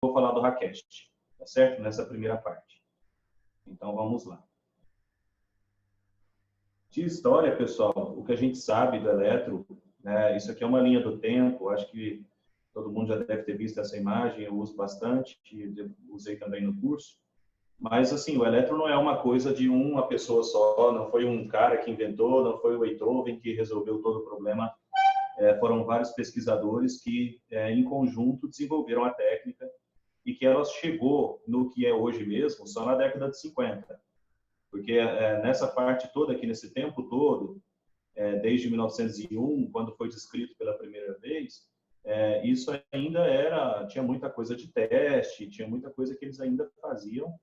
vou falar do Rakesh, tá certo? Nessa primeira parte. Então, vamos lá. De história, pessoal, o que a gente sabe do elétron, né, isso aqui é uma linha do tempo, acho que todo mundo já deve ter visto essa imagem, eu uso bastante, usei também no curso. Mas, assim, o elétron não é uma coisa de uma pessoa só, não foi um cara que inventou, não foi o Beethoven que resolveu todo o problema. Foram vários pesquisadores que, em conjunto, desenvolveram a técnica e que ela chegou no que é hoje mesmo só na década de 50. Porque nessa parte toda, aqui nesse tempo todo, desde 1901, quando foi descrito pela primeira vez, isso ainda tinha muita coisa de teste, tinha muita coisa que eles ainda faziam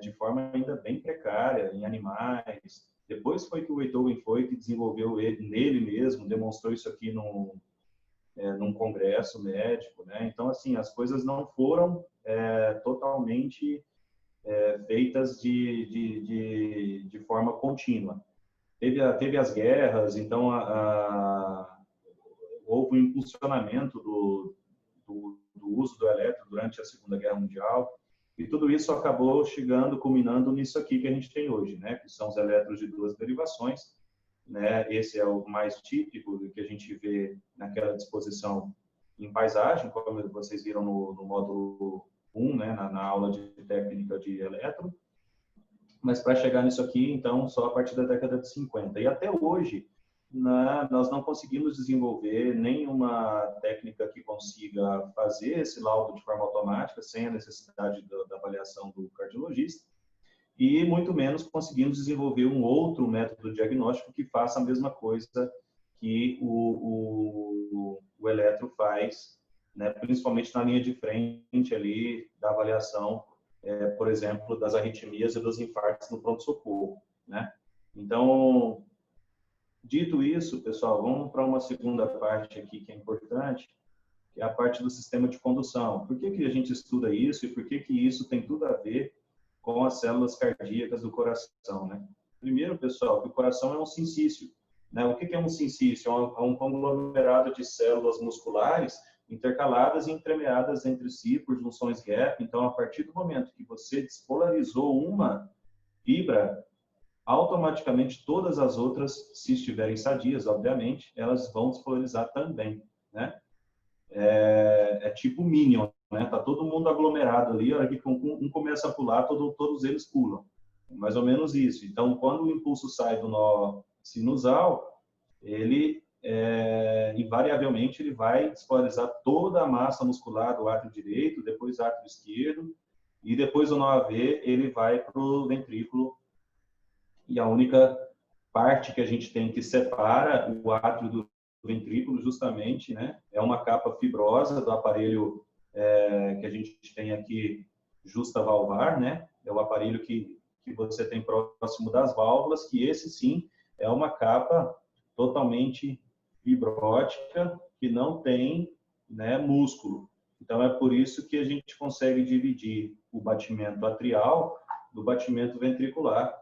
de forma ainda bem precária, em animais. Depois foi que o Beethoven foi que desenvolveu ele nele mesmo, demonstrou isso aqui num congresso médico, né? Então, assim, as coisas não foram totalmente feitas de forma contínua. Teve as guerras, então houve um impulsionamento do uso do elétron durante a Segunda Guerra Mundial, e tudo isso acabou chegando, culminando nisso aqui que a gente tem hoje, né? Que são os elétrons de duas derivações, né? Esse é o mais típico que a gente vê naquela disposição em paisagem, como vocês viram no módulo 1, né? Na aula de técnica de elétron. Mas para chegar nisso aqui, então, só a partir da década de 50. E até hoje, nós não conseguimos desenvolver nenhuma técnica que consiga fazer esse laudo de forma automática, sem a necessidade da avaliação do cardiologista, e muito menos conseguimos desenvolver um outro método diagnóstico que faça a mesma coisa que o eletro faz, né, principalmente na linha de frente ali da avaliação, por exemplo, das arritmias e dos infartos no pronto-socorro, né? Então, dito isso, pessoal, vamos para uma segunda parte aqui que é importante, que é a parte do sistema de condução. Por que a gente estuda isso e por que isso tem tudo a ver com as células cardíacas do coração, né? Primeiro, pessoal, que o coração é um sincício, né? O que é um sincício? É um conglomerado de células musculares intercaladas e entremeadas entre si por junções gap. Então, a partir do momento que você despolarizou uma fibra, automaticamente todas as outras, se estiverem sadias, obviamente, elas vão despolarizar também, né? É tipo Minion, né? Tá todo mundo aglomerado ali, a hora que um começa a pular, todos eles pulam. Mais ou menos isso. Então, quando o impulso sai do nó sinusal, ele invariavelmente ele vai despolarizar toda a massa muscular do átrio direito, depois átrio esquerdo, e depois do nó AV ele vai para o ventrículo. E a única parte que a gente tem que separa o átrio do ventrículo, justamente, né, é uma capa fibrosa do aparelho que a gente tem aqui, justavalvar, né, é o aparelho que você tem próximo das válvulas, que esse sim é uma capa totalmente fibrótica, que não tem, né, músculo. Então é por isso que a gente consegue dividir o batimento atrial do batimento ventricular,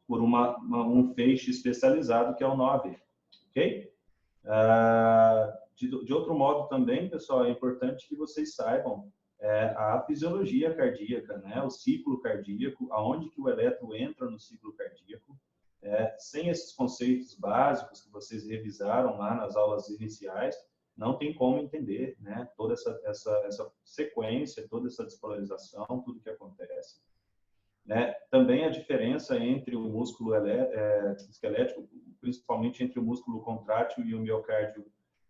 por um feixe especializado que é o nó AV, ok? De outro modo também, pessoal, é importante que vocês saibam a fisiologia cardíaca, né? O ciclo cardíaco, aonde que o elétron entra no ciclo cardíaco. Sem esses conceitos básicos que vocês revisaram lá nas aulas iniciais, não tem como entender, né? Toda essa sequência, toda essa despolarização, tudo que acontece. Né? Também a diferença entre o músculo esquelético, principalmente entre o músculo contrátil e o miocárdio,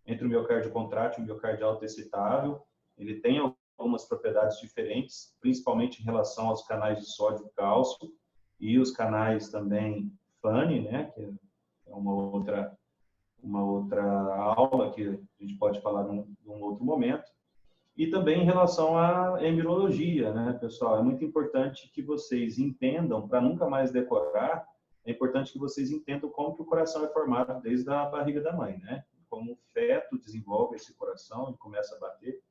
entre o miocárdio contrátil e o miocárdio autoexcitável, ele tem algumas propriedades diferentes, principalmente em relação aos canais de sódio e cálcio e os canais também FANI, né, que é uma outra aula que a gente pode falar num outro momento. E também em relação à embriologia, né, pessoal? É muito importante que vocês entendam, para nunca mais decorar, é importante que vocês entendam como que o coração é formado desde a barriga da mãe, né? Como o feto desenvolve esse coração e começa a bater.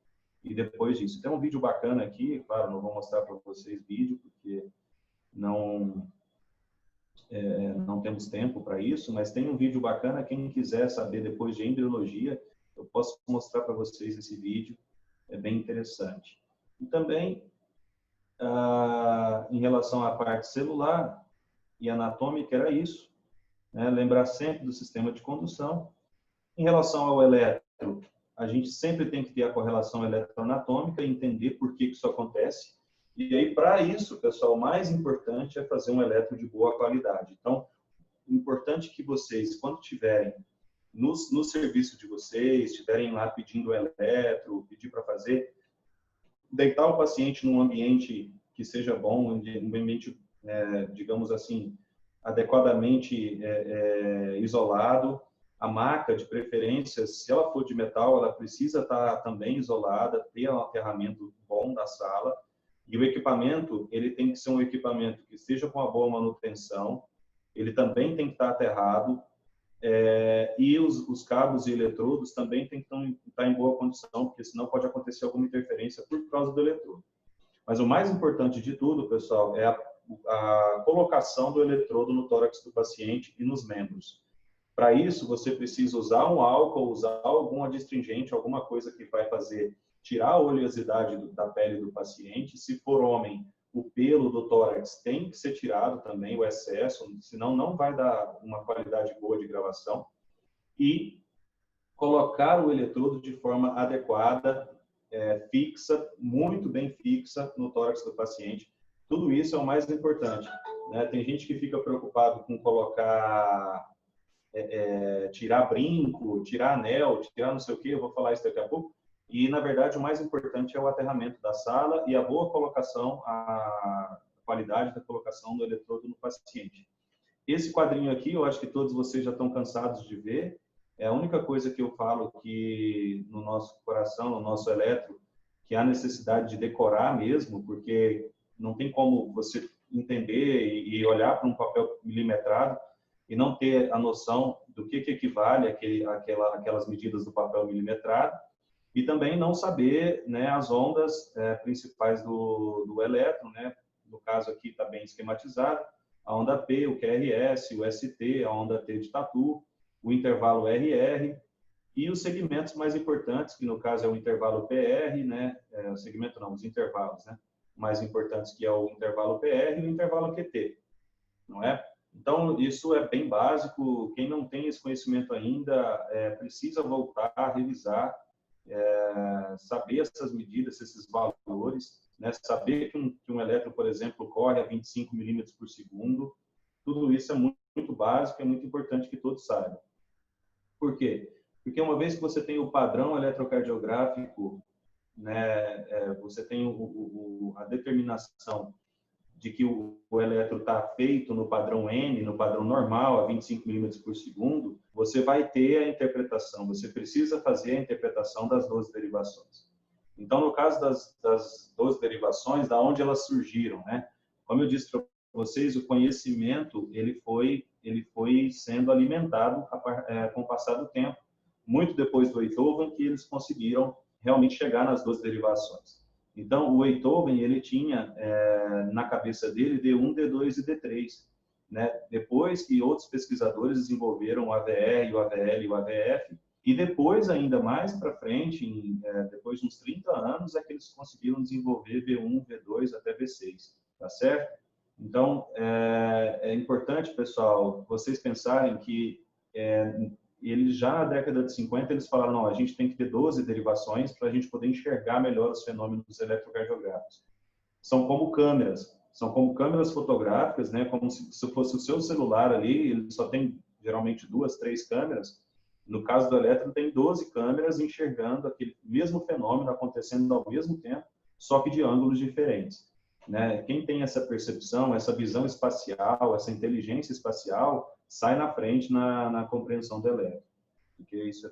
E depois disso. Tem um vídeo bacana aqui, claro, não vou mostrar para vocês vídeo, porque não temos tempo para isso, mas tem um vídeo bacana, quem quiser saber depois de embriologia, eu Eu posso mostrar para vocês esse vídeo, é bem interessante. E também, em relação à parte celular e anatômica, era isso, né? Lembrar sempre do sistema de condução. Em relação ao eletro, a gente sempre tem que ter a correlação eletroanatômica e entender por que isso acontece. E aí, para isso, pessoal, o mais importante é fazer um eletro de boa qualidade. Então, importante que vocês, quando tiverem no serviço de vocês, estiverem lá pedindo o eletro, pedir para fazer, deitar o paciente num ambiente que seja bom, um ambiente, digamos assim, adequadamente isolado. A maca, de preferência, se ela for de metal, ela precisa estar também isolada, ter um aterramento bom da sala. E o equipamento, ele tem que ser um equipamento que esteja com uma boa manutenção, ele também tem que estar aterrado, e os cabos e eletrodos também tem que estar em boa condição, porque senão pode acontecer alguma interferência por causa do eletrodo. Mas o mais importante de tudo, pessoal, é a colocação do eletrodo no tórax do paciente e nos membros. Para isso, você precisa usar um álcool, usar algum adstringente, alguma coisa que vai fazer tirar a oleosidade da pele do paciente. Se for homem, o pelo do tórax tem que ser tirado também, o excesso, senão não vai dar uma qualidade boa de gravação. E colocar o eletrodo de forma adequada, fixa, muito bem fixa no tórax do paciente. Tudo isso é o mais importante, né? Tem gente que fica preocupado com colocar, tirar brinco, tirar anel, tirar não sei o que, eu vou falar isso daqui a pouco. E, na verdade, o mais importante é o aterramento da sala e a boa colocação, a qualidade da colocação do eletrodo no paciente. Esse quadrinho aqui, eu acho que todos vocês já estão cansados de ver. É a única coisa que eu falo que no nosso coração, no nosso eletro, que há necessidade de decorar mesmo, porque não tem como você entender e olhar para um papel milimetrado e não ter a noção do que equivale aquelas medidas do papel milimetrado, e também não saber, né, as ondas principais do elétron, né? No caso aqui está bem esquematizado, a onda P, o QRS, o ST, a onda T de tatu, o intervalo RR e os segmentos mais importantes, que no caso é o intervalo PR, né? O segmento não, os intervalos, né? Mais importantes, que é o intervalo PR e o intervalo QT, não é? Então, isso é bem básico. Quem não tem esse conhecimento ainda precisa voltar a revisar, saber essas medidas, esses valores, né? Saber que um elétron, por exemplo, corre a 25 milímetros por segundo. Tudo isso é muito básico, é muito importante que todos saibam. Por quê? Porque uma vez que você tem o padrão eletrocardiográfico, né, você tem a determinação de que o eletro está feito no padrão N, no padrão normal, a 25 milímetros por segundo, você vai ter a interpretação, você precisa fazer a interpretação das 12 derivações. Então, no caso das 12 derivações, da onde elas surgiram, né? Como eu disse para vocês, o conhecimento ele foi sendo alimentado com o passar do tempo, muito depois do Einthoven, que eles conseguiram realmente chegar nas 12 derivações. Então, o Einthoven, ele tinha na cabeça dele D1, D2 e D3. Né? Depois que outros pesquisadores desenvolveram o AVR, o AVL e o AVF, e depois, ainda mais para frente, depois de uns 30 anos, é que eles conseguiram desenvolver V1, V2 até V6, tá certo? Então, é importante, pessoal, vocês pensarem que eles já na década de 50, eles falaram, não, a gente tem que ter 12 derivações para a gente poder enxergar melhor os fenômenos eletrocardiográficos. São como câmeras fotográficas, né? Como se fosse o seu celular ali, ele só tem geralmente 2, 3 câmeras. No caso do elétron, tem 12 câmeras enxergando aquele mesmo fenômeno acontecendo ao mesmo tempo, só que de ângulos diferentes. Né? Quem tem essa percepção, essa visão espacial, essa inteligência espacial, sai na frente na compreensão do elétron, porque isso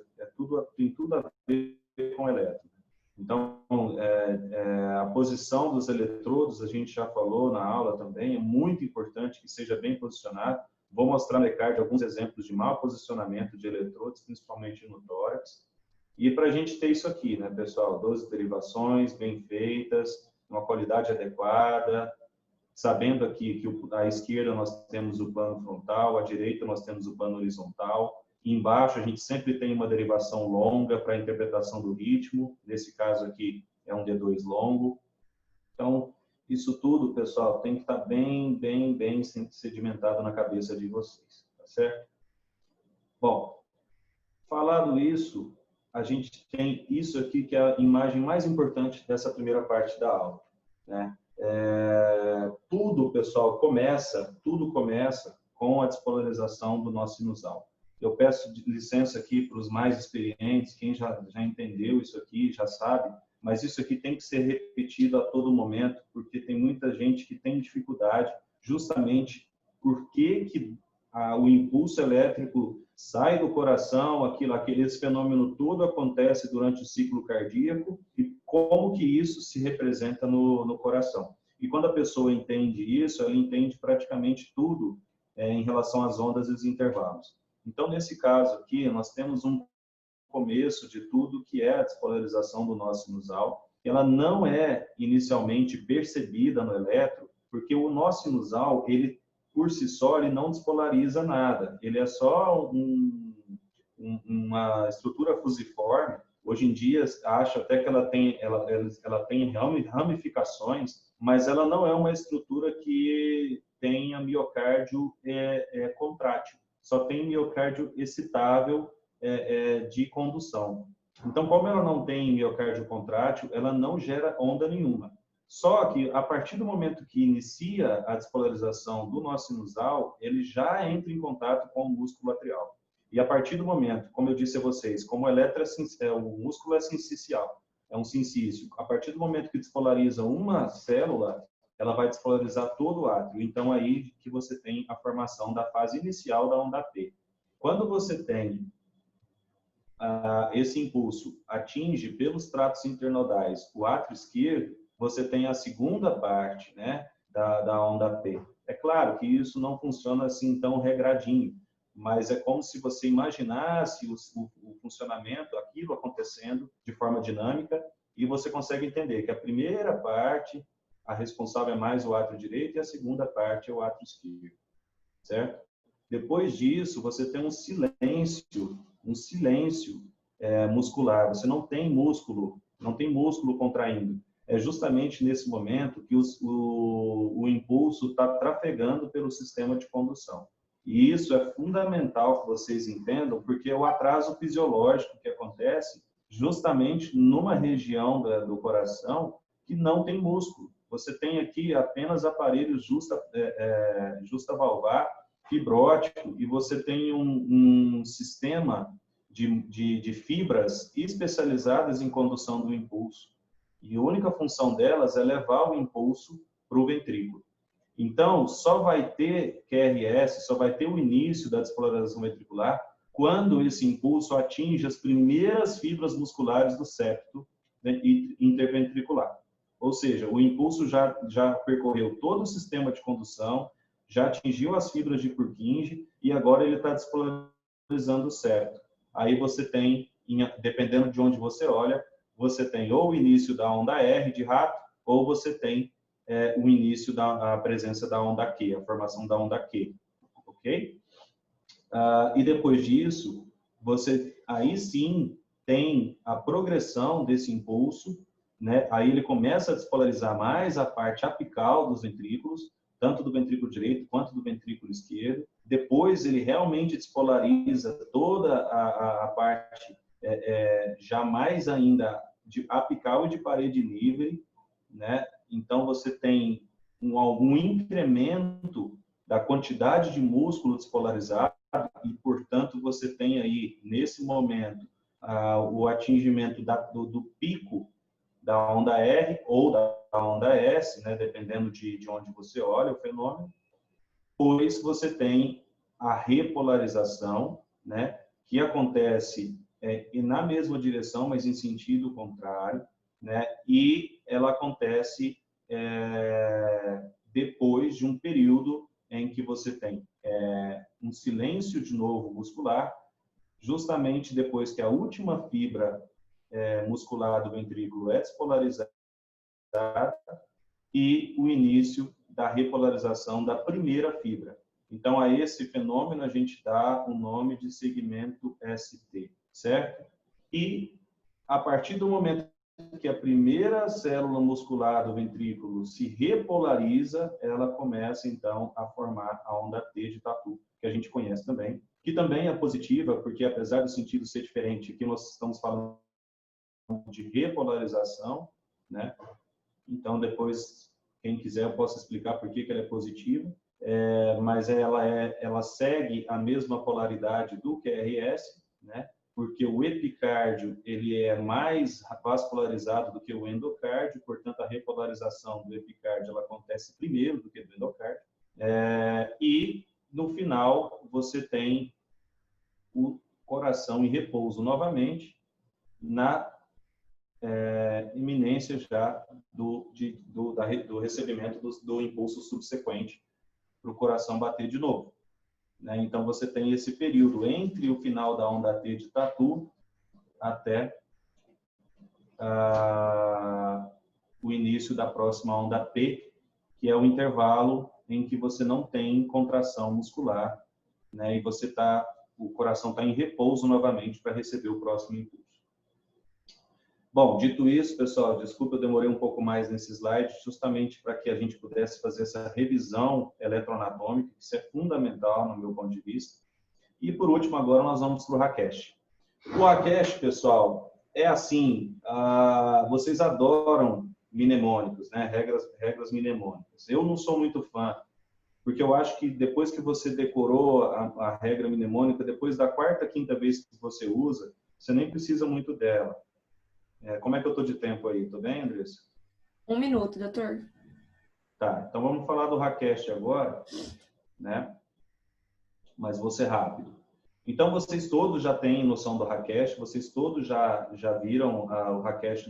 tem tudo a ver com o elétron. Então, a posição dos eletrodos, a gente já falou na aula também, é muito importante que seja bem posicionado. Vou mostrar no ECARD alguns exemplos de mau posicionamento de eletrodos, principalmente no tórax. E para a gente ter isso aqui, né, pessoal? 12 derivações bem feitas, uma qualidade adequada, sabendo aqui que à esquerda nós temos o plano frontal, à direita nós temos o plano horizontal, embaixo a gente sempre tem uma derivação longa para a interpretação do ritmo. Nesse caso aqui é um D2 longo. Então, isso tudo, pessoal, tem que estar bem sedimentado na cabeça de vocês, tá certo? Bom, falado isso, a gente tem isso aqui que é a imagem mais importante dessa primeira parte da aula, né? Tudo, pessoal, tudo começa com a despolarização do nó sinusal. Eu peço licença aqui para os mais experientes, quem já entendeu isso aqui, já sabe, mas isso aqui tem que ser repetido a todo momento, porque tem muita gente que tem dificuldade, justamente porque o impulso elétrico sai do coração, esse fenômeno todo acontece durante o ciclo cardíaco e como que isso se representa no coração. E quando a pessoa entende isso, ela entende praticamente tudo em relação às ondas e os intervalos. Então, nesse caso aqui, nós temos um começo de tudo que é a despolarização do nó sinusal. Ela não é inicialmente percebida no eletro, porque o nó sinusal, ele por si só, ele não despolariza nada. Ele é só uma estrutura fusiforme. Hoje em dia, acho até que ela tem ramificações, mas ela não é uma estrutura que tenha miocárdio contrátil. Só tem miocárdio excitável de condução. Então, como ela não tem miocárdio contrátil, ela não gera onda nenhuma. Só que, a partir do momento que inicia a despolarização do nó sinusal, ele já entra em contato com o músculo atrial. E a partir do momento, como eu disse a vocês, como o músculo é sincicial, é um sincício, a partir do momento que despolariza uma célula, ela vai despolarizar todo o átrio. Então, aí que você tem a formação da fase inicial da onda P. Quando você tem esse impulso atinge pelos tratos internodais o átrio esquerdo, você tem a segunda parte, né, da onda P. É claro que isso não funciona assim tão regradinho, mas é como se você imaginasse o funcionamento, aquilo acontecendo de forma dinâmica, e você consegue entender que a primeira parte, a responsável é mais o átrio direito, e a segunda parte é o átrio esquerdo, certo? Depois disso, você tem um silêncio muscular. Você não tem músculo contraindo. É justamente nesse momento que o impulso está trafegando pelo sistema de condução. E isso é fundamental que vocês entendam, porque é o atraso fisiológico que acontece justamente numa região do coração que não tem músculo. Você tem aqui apenas aparelho justavalvar, fibrótico, e você tem um sistema de fibras especializadas em condução do impulso. E a única função delas é levar o impulso para o ventrículo. Então, só vai ter QRS, só vai ter o início da despolarização ventricular quando esse impulso atinge as primeiras fibras musculares do septo, né, interventricular. Ou seja, o impulso já percorreu todo o sistema de condução, já atingiu as fibras de Purkinje e agora ele está despolarizando o septo. Aí você tem, dependendo de onde você olha, você tem ou o início da onda R de rato, ou você tem o início da presença da onda Q, a formação da onda Q, ok? E depois disso, você aí sim tem a progressão desse impulso, né? Aí ele começa a despolarizar mais a parte apical dos ventrículos, tanto do ventrículo direito quanto do ventrículo esquerdo. Depois ele realmente despolariza toda a parte já mais ainda de apical e de parede livre, né? Então você tem algum incremento da quantidade de músculo despolarizado e, portanto, você tem aí, nesse momento, o atingimento do pico da onda R ou da onda S, né, dependendo de onde você olha o fenômeno. Depois você tem a repolarização, né, que acontece na mesma direção, mas em sentido contrário, né, e ela acontece depois de um período em que você tem um silêncio de novo muscular, justamente depois que a última fibra muscular do ventrículo é despolarizada e o início da repolarização da primeira fibra. Então, a esse fenômeno a gente dá o nome de segmento ST, certo? E a partir do momento que a primeira célula muscular do ventrículo se repolariza, ela começa, então, a formar a onda T de tatu, que a gente conhece também, que também é positiva, porque apesar do sentido ser diferente, aqui nós estamos falando de repolarização, né? Então, depois, quem quiser, eu posso explicar por que ela é positiva, mas ela segue a mesma polaridade do QRS, né? Porque o epicárdio ele é mais vascularizado do que o endocárdio, portanto, a repolarização do epicárdio ela acontece primeiro do que do endocárdio. E, no final, você tem o coração em repouso novamente, na iminência já do recebimento do impulso subsequente para o coração bater de novo. Né? Então, você tem esse período entre o final da onda T de tatu até o início da próxima onda P, que é o intervalo em que você não tem contração muscular, né? E o coração está em repouso novamente para receber o próximo impulso. Bom, dito isso, pessoal, desculpa, eu demorei um pouco mais nesse slide, justamente para que a gente pudesse fazer essa revisão eletroanatômica, que isso é fundamental no meu ponto de vista. E, por último, agora nós vamos para o Hakesh. O Hakesh, pessoal, é assim, vocês adoram mnemônicos, né? Regras mnemônicas. Eu não sou muito fã, porque eu acho que depois que você decorou a regra mnemônica, depois da quarta, quinta vez que você usa, você nem precisa muito dela. Como é que eu estou de tempo aí? Tudo bem, Andressa? 1 minuto, doutor. Tá, então vamos falar do Hakesh agora, né? Mas vou ser rápido. Então, vocês todos já têm noção do Hakesh, vocês todos já viram o Hakesh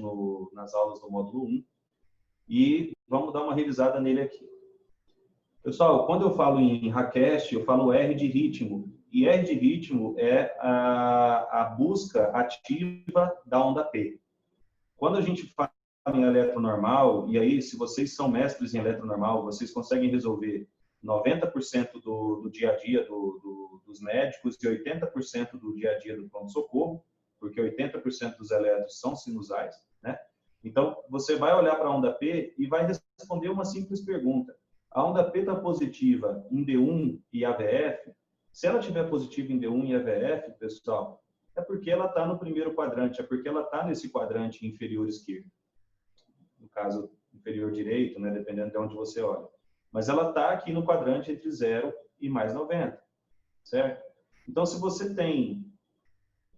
nas aulas do módulo 1. E vamos dar uma revisada nele aqui. Pessoal, quando eu falo em Hakesh, eu falo R de ritmo. E R de ritmo é a busca ativa da onda P. Quando a gente fala em eletronormal, e aí se vocês são mestres em eletronormal, vocês conseguem resolver 90% do dia a dia dos médicos e 80% do dia a dia do pronto-socorro, porque 80% dos elétrons são sinusais, né? Então, você vai olhar para a onda P e vai responder uma simples pergunta. A onda P está positiva em D1 e AVF? Se ela estiver positiva em D1 e AVF, pessoal, é porque ela está no primeiro quadrante, é porque ela está nesse quadrante inferior esquerdo. No caso, inferior direito, né, dependendo de onde você olha. Mas ela está aqui no quadrante entre 0 e mais 90, certo? Então, se você tem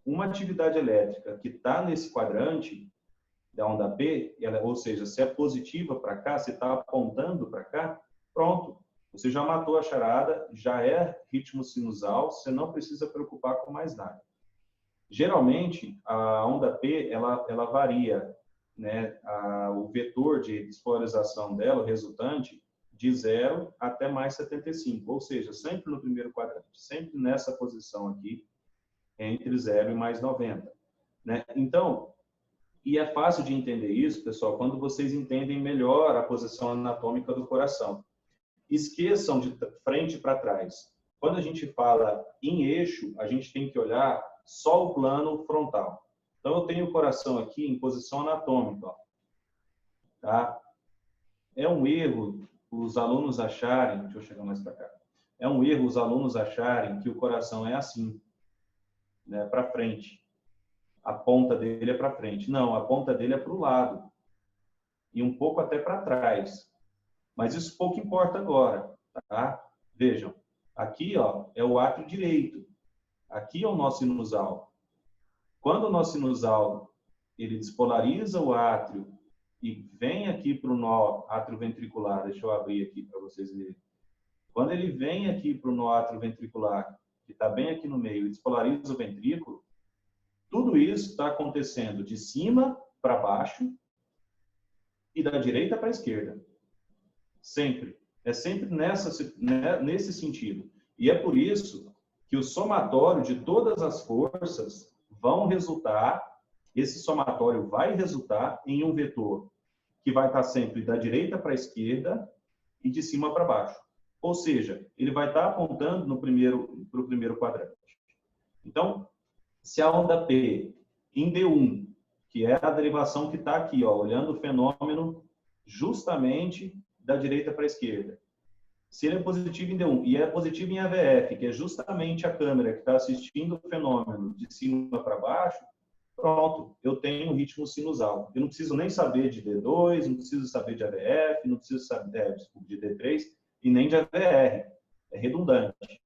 uma atividade elétrica que está nesse quadrante da onda P, ou seja, se é positiva para cá, se está apontando para cá, pronto. Você já matou a charada, já é ritmo sinusal, você não precisa preocupar com mais nada. Geralmente, a onda P, ela varia, né? O vetor de despolarização dela, o resultante, de 0 até mais 75, ou seja, sempre no primeiro quadrante, sempre nessa posição aqui, entre 0 e mais 90. Né? Então, e é fácil de entender isso, pessoal, quando vocês entendem melhor a posição anatômica do coração. Esqueçam de frente para trás. Quando a gente fala em eixo, a gente tem que olhar só o plano frontal. Então, eu tenho o coração aqui em posição anatômica. Ó. Tá? É um erro os alunos acharem, deixa eu chegar mais para cá, é um erro os alunos acharem que o coração é assim, né, para frente. A ponta dele é para frente. Não, a ponta dele é para o lado. E um pouco até para trás. Mas isso pouco importa agora. Tá? Vejam, aqui ó, é o átrio direito. Aqui é o nó sinusal. Quando o nó sinusal ele despolariza o átrio e vem aqui para o nó atrioventricular, deixa eu abrir aqui para vocês verem. Quando ele vem aqui para o nó atrioventricular, que está bem aqui no meio, e despolariza o ventrículo, tudo isso está acontecendo de cima para baixo e da direita para a esquerda. Sempre. É sempre nesse sentido. E é por isso que o somatório de todas as forças vão resultar, esse somatório vai resultar em um vetor que vai estar sempre da direita para a esquerda e de cima para baixo. Ou seja, ele vai estar apontando para o primeiro quadrante. Então, se a onda P em D1, que é a derivação que está aqui, ó, olhando o fenômeno justamente da direita para a esquerda, se ele é positivo em D1 e é positivo em AVF, que é justamente a câmera que está assistindo o fenômeno de cima para baixo, pronto, eu tenho um ritmo sinusal. Eu não preciso nem saber de D2, não preciso saber de AVF, não preciso saber de D3 e nem de AVR. É redundante.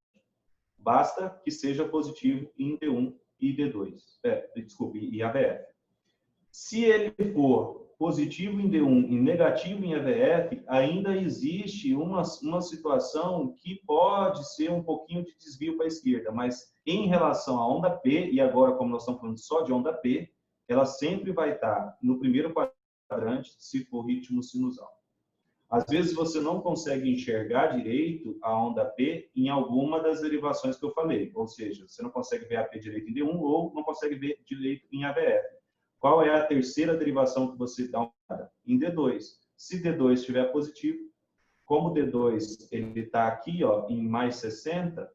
Basta que seja positivo em D1 e D2. E AVF. Se ele for positivo em D1 e negativo em AVF, ainda existe uma situação que pode ser um pouquinho de desvio para a esquerda, mas em relação à onda P, e agora como nós estamos falando só de onda P, ela sempre vai estar no primeiro quadrante se for ritmo sinusal. Às vezes você não consegue enxergar direito a onda P em alguma das derivações que eu falei, ou seja, você não consegue ver a P direito em D1 ou não consegue ver direito em AVF. Qual é a terceira derivação que você dá uma olhada? Em D2. Se D2 estiver positivo, como D2 ele está aqui ó, em mais 60,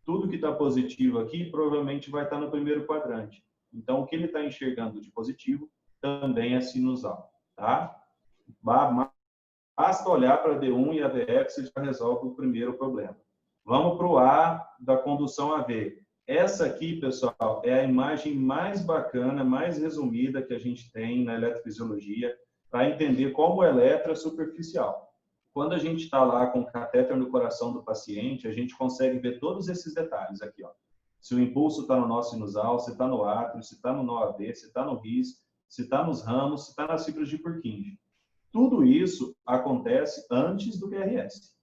tudo que está positivo aqui provavelmente vai estar no primeiro quadrante. Então, o que ele está enxergando de positivo também é sinusal. Tá? Basta olhar para D1 e AVF, você já resolve o primeiro problema. Vamos para o A da condução AV. Essa aqui, pessoal, é a imagem mais bacana, mais resumida que a gente tem na eletrofisiologia para entender como o eletro é superficial. Quando a gente está lá com o catéter no coração do paciente, a gente consegue ver todos esses detalhes aqui. Ó. Se o impulso está no nó sinusal, se está no átrio, se está no nó AV, se está no RIS, se está nos ramos, se está nas fibras de Purkinje. Tudo isso acontece antes do QRS.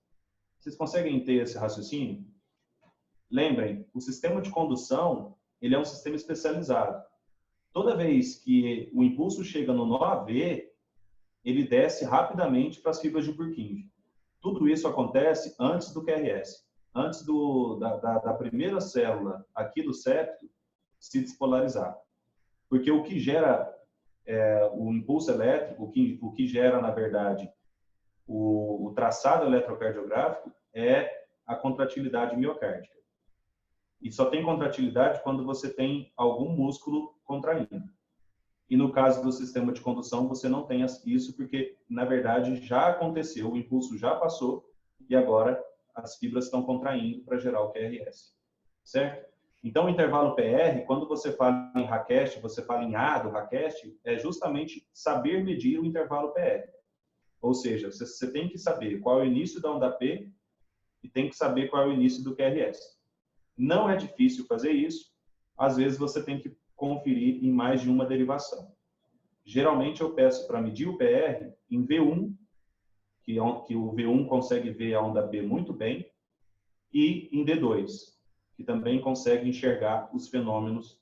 Vocês conseguem ter esse raciocínio? Lembrem, o sistema de condução ele é um sistema especializado. Toda vez que o impulso chega no nó AV, ele desce rapidamente para as fibras de Purkinje. Tudo isso acontece antes do QRS, antes da primeira célula aqui do septo se despolarizar. Porque o que gera o impulso elétrico, o que gera, na verdade, o traçado eletrocardiográfico é a contratilidade miocárdica. E só tem contratilidade quando você tem algum músculo contraindo. E no caso do sistema de condução, você não tem isso porque, na verdade, já aconteceu, o impulso já passou e agora as fibras estão contraindo para gerar o QRS. Certo? Então, o intervalo PR, quando você fala em Rakest, você fala em A do Rakest, é justamente saber medir o intervalo PR. Ou seja, você tem que saber qual é o início da onda P e tem que saber qual é o início do QRS. Não é difícil fazer isso. Às vezes você tem que conferir em mais de uma derivação. Geralmente eu peço para medir o PR em V1, que o V1 consegue ver a onda P muito bem, e em D2, que também consegue enxergar os fenômenos,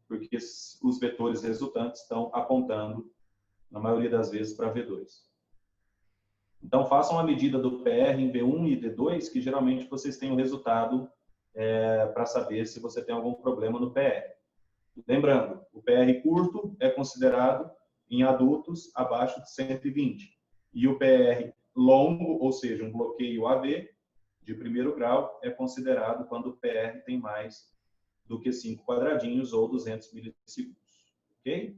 porque os vetores resultantes estão apontando, na maioria das vezes, para V2. Então, façam a medida do PR em V1 e D2, que geralmente vocês têm o resultado para saber se você tem algum problema no PR. Lembrando, o PR curto é considerado em adultos abaixo de 120. E o PR longo, ou seja, um bloqueio AV, de primeiro grau, é considerado quando o PR tem mais do que 5 quadradinhos ou 200 milissegundos. Ok?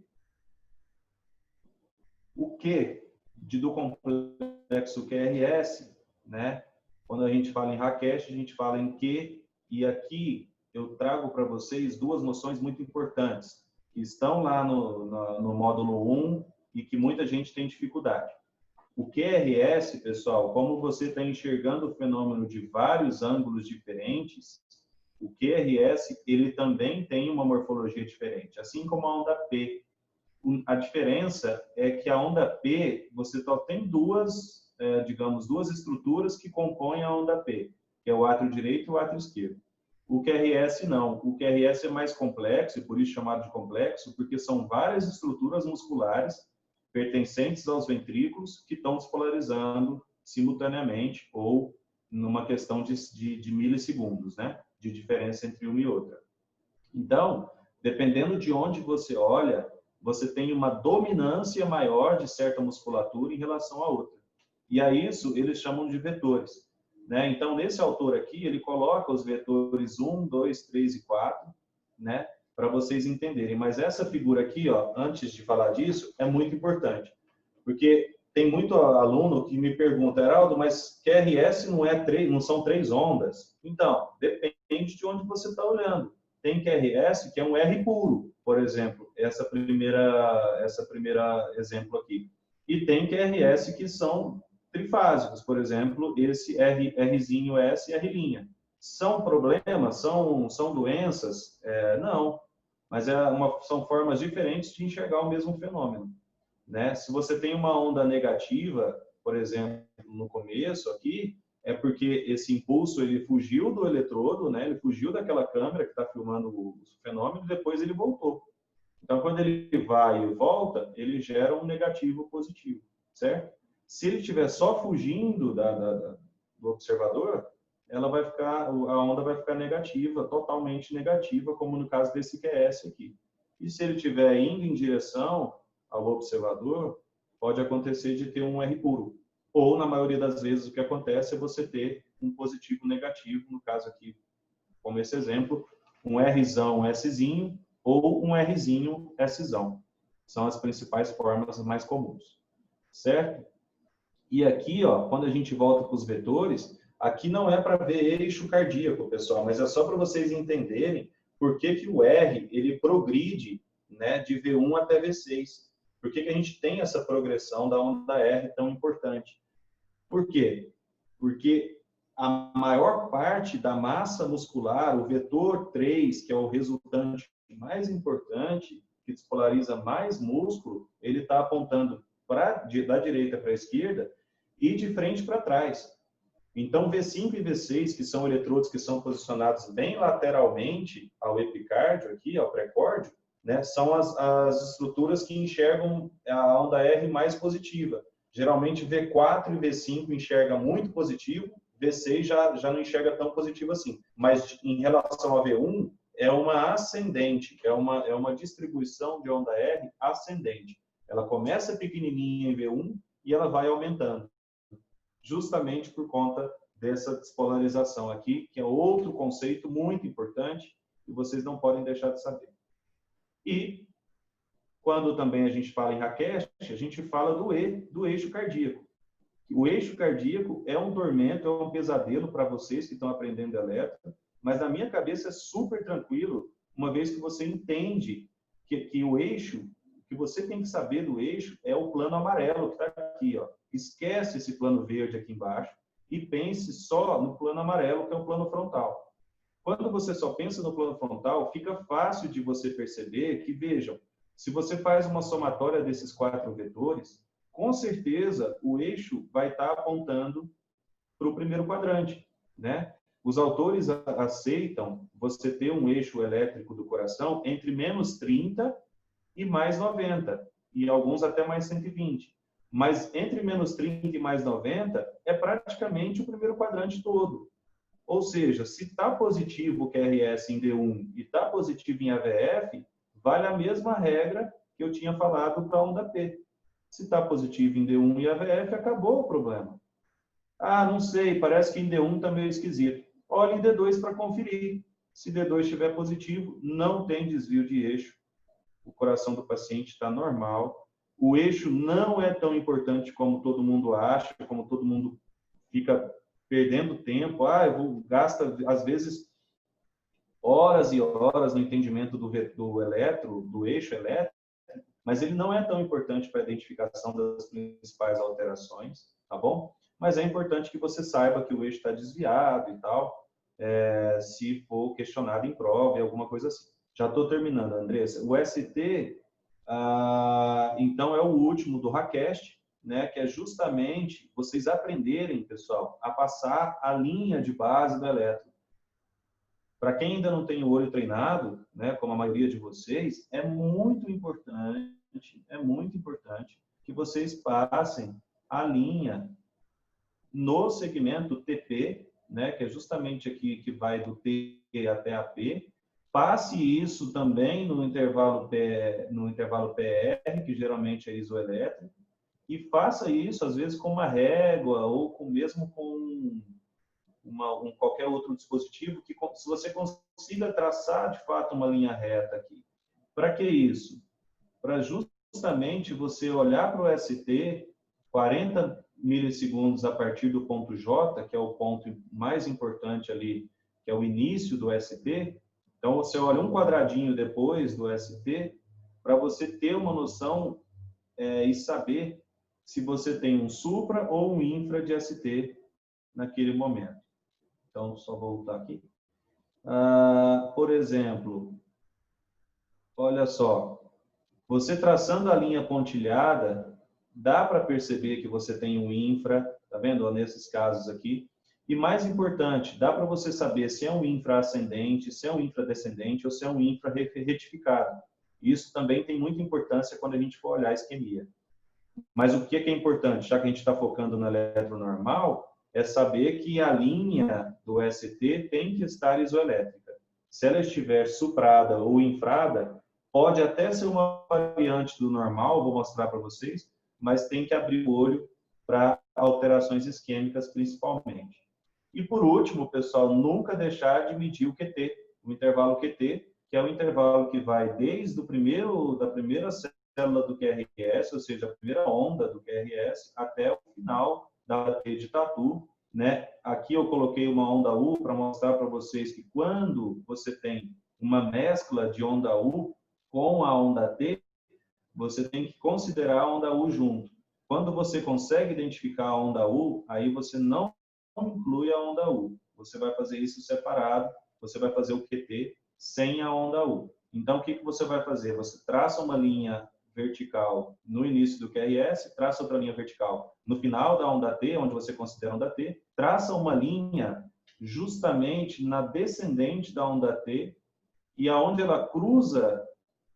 O Q do complexo QRS, né? Quando a gente fala em Rakest, a gente fala em Q, e aqui eu trago para vocês duas noções muito importantes, que estão lá no módulo 1 e que muita gente tem dificuldade. O QRS, pessoal, como você está enxergando o fenômeno de vários ângulos diferentes, o QRS ele também tem uma morfologia diferente, assim como a onda P. A diferença é que a onda P, você só tem duas estruturas que compõem a onda P, que é o átrio direito e o átrio esquerdo. O QRS não. O QRS é mais complexo, e por isso chamado de complexo, porque são várias estruturas musculares pertencentes aos ventrículos que estão despolarizando simultaneamente ou numa questão de milissegundos, né? De diferença entre uma e outra. Então, dependendo de onde você olha, você tem uma dominância maior de certa musculatura em relação à outra. E a isso eles chamam de vetores. né? Então, nesse autor aqui, ele coloca os vetores 1, 2, 3 e 4, né? Para vocês entenderem. Mas essa figura aqui, ó, antes de falar disso, é muito importante. Porque tem muito aluno que me pergunta, Heraldo, mas QRS não são 3 ondas? Então, depende de onde você está olhando. Tem QRS que é um R puro, por exemplo, essa primeira exemplo aqui. E tem QRS que são trifásicos, por exemplo, esse Rzinho S e R'. São problemas? São doenças? Não, mas são formas diferentes de enxergar o mesmo fenômeno, né? Se você tem uma onda negativa, por exemplo, no começo aqui, é porque esse impulso ele fugiu do eletrodo, né? Ele fugiu daquela câmera que está filmando o fenômeno, depois ele voltou. Então, quando ele vai e volta, ele gera um negativo positivo, certo? Se ele estiver só fugindo do observador, a onda vai ficar negativa, totalmente negativa, como no caso desse QS aqui. E se ele estiver indo em direção ao observador, pode acontecer de ter um R puro. Ou, na maioria das vezes, o que acontece é você ter um positivo negativo, no caso aqui, como esse exemplo, um Rzão Szinho ou um Rzinho Szão. São as principais formas mais comuns, certo? E aqui, ó, quando a gente volta para os vetores, aqui não é para ver eixo cardíaco, pessoal, mas é só para vocês entenderem por que o R ele progride, né, de V1 até V6. Por que a gente tem essa progressão da onda R tão importante? Por quê? Porque a maior parte da massa muscular, o vetor 3, que é o resultante mais importante, que despolariza mais músculo, ele está apontando da direita para a esquerda e de frente para trás. Então, V5 e V6, que são eletrodos que são posicionados bem lateralmente ao epicárdio, aqui, ao pré-córdio, né, são as estruturas que enxergam a onda R mais positiva. Geralmente, V4 e V5 enxerga muito positivo, V6 já não enxerga tão positivo assim. Mas, em relação a V1, é uma ascendente, é uma distribuição de onda R ascendente. Ela começa pequenininha em V1 e ela vai aumentando, justamente por conta dessa despolarização aqui, que é outro conceito muito importante que vocês não podem deixar de saber. E, quando também a gente fala em Rakest, a gente fala do eixo cardíaco. O eixo cardíaco é um tormento, é um pesadelo para vocês que estão aprendendo elétrica, mas na minha cabeça é super tranquilo, uma vez que você entende que o eixo, que você tem que saber do eixo é o plano amarelo que está aqui, ó. Esquece esse plano verde aqui embaixo e pense só no plano amarelo, que é o plano frontal. Quando você só pensa no plano frontal, fica fácil de você perceber que, vejam, se você faz uma somatória desses 4 vetores, com certeza o eixo vai estar apontando para o primeiro quadrante, né? Os autores aceitam você ter um eixo elétrico do coração entre menos 30 e mais 90, e alguns até mais 120. Mas entre menos 30 e mais 90 é praticamente o primeiro quadrante todo. Ou seja, se está positivo o QRS em D1 e está positivo em AVF, vale a mesma regra que eu tinha falado para a onda P. Se está positivo em D1 e AVF, acabou o problema. Ah, não sei, parece que em D1 está meio esquisito. Olhe em D2 para conferir. Se D2 estiver positivo, não tem desvio de eixo. O coração do paciente está normal. O eixo não é tão importante como todo mundo acha, como todo mundo fica perdendo tempo. Gasta, às vezes, horas e horas no entendimento do eixo elétrico, mas ele não é tão importante para a identificação das principais alterações, tá bom? Mas é importante que você saiba que o eixo está desviado e tal, se for questionado em prova e alguma coisa assim. Já estou terminando, Andressa. O ST, então, é o último do Rakest, né, que é justamente vocês aprenderem, pessoal, a passar a linha de base do elétron. Para quem ainda não tem o olho treinado, né, como a maioria de vocês, é muito importante que vocês passem a linha no segmento TP, né, que é justamente aqui que vai do T até a P. Passe isso também no intervalo PR, que geralmente é isoelétrico, e faça isso, às vezes, com uma régua ou mesmo com qualquer outro dispositivo que, se você consiga traçar, de fato, uma linha reta aqui. Para que isso? Para justamente você olhar para o ST, 40 milissegundos a partir do ponto J, que é o ponto mais importante ali, que é o início do ST. Então, você olha um quadradinho depois do ST, para você ter uma noção e saber se você tem um supra ou um infra de ST naquele momento. Então, só voltar aqui. Por exemplo, olha só, você traçando a linha pontilhada, dá para perceber que você tem um infra, tá vendo? Nesses casos aqui. E mais importante, dá para você saber se é um infra ascendente, se é um infra descendente ou se é um infra retificado. Isso também tem muita importância quando a gente for olhar a isquemia. Mas o que é importante, já que a gente está focando no eletronormal, é saber que a linha do ST tem que estar isoelétrica. Se ela estiver suprada ou infrada, pode até ser uma variante do normal, vou mostrar para vocês, mas tem que abrir o olho para alterações isquêmicas principalmente. E por último, pessoal, nunca deixar de medir o QT, o intervalo QT, que é o intervalo que vai desde da primeira célula do QRS, ou seja, a primeira onda do QRS, até o final da T de tatu, né? Aqui eu coloquei uma onda U para mostrar para vocês que quando você tem uma mescla de onda U com a onda T, você tem que considerar a onda U junto. Quando você consegue identificar a onda U, aí você não inclui a onda U. Você vai fazer isso separado, você vai fazer o QT sem a onda U. Então, o que você vai fazer? Você traça uma linha vertical no início do QRS, traça outra linha vertical no final da onda T, onde você considera a onda T, traça uma linha justamente na descendente da onda T, e aonde ela cruza,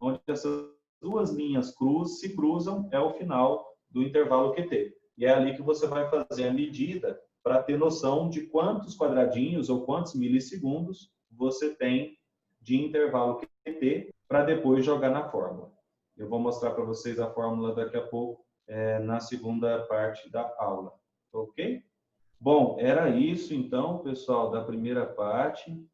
onde essas duas linhas se cruzam, é o final do intervalo QT. E é ali que você vai fazer a medida para ter noção de quantos quadradinhos ou quantos milissegundos você tem de intervalo QT para depois jogar na fórmula. Eu vou mostrar para vocês a fórmula daqui a pouco, na segunda parte da aula. Ok? Bom, era isso então, pessoal, da primeira parte.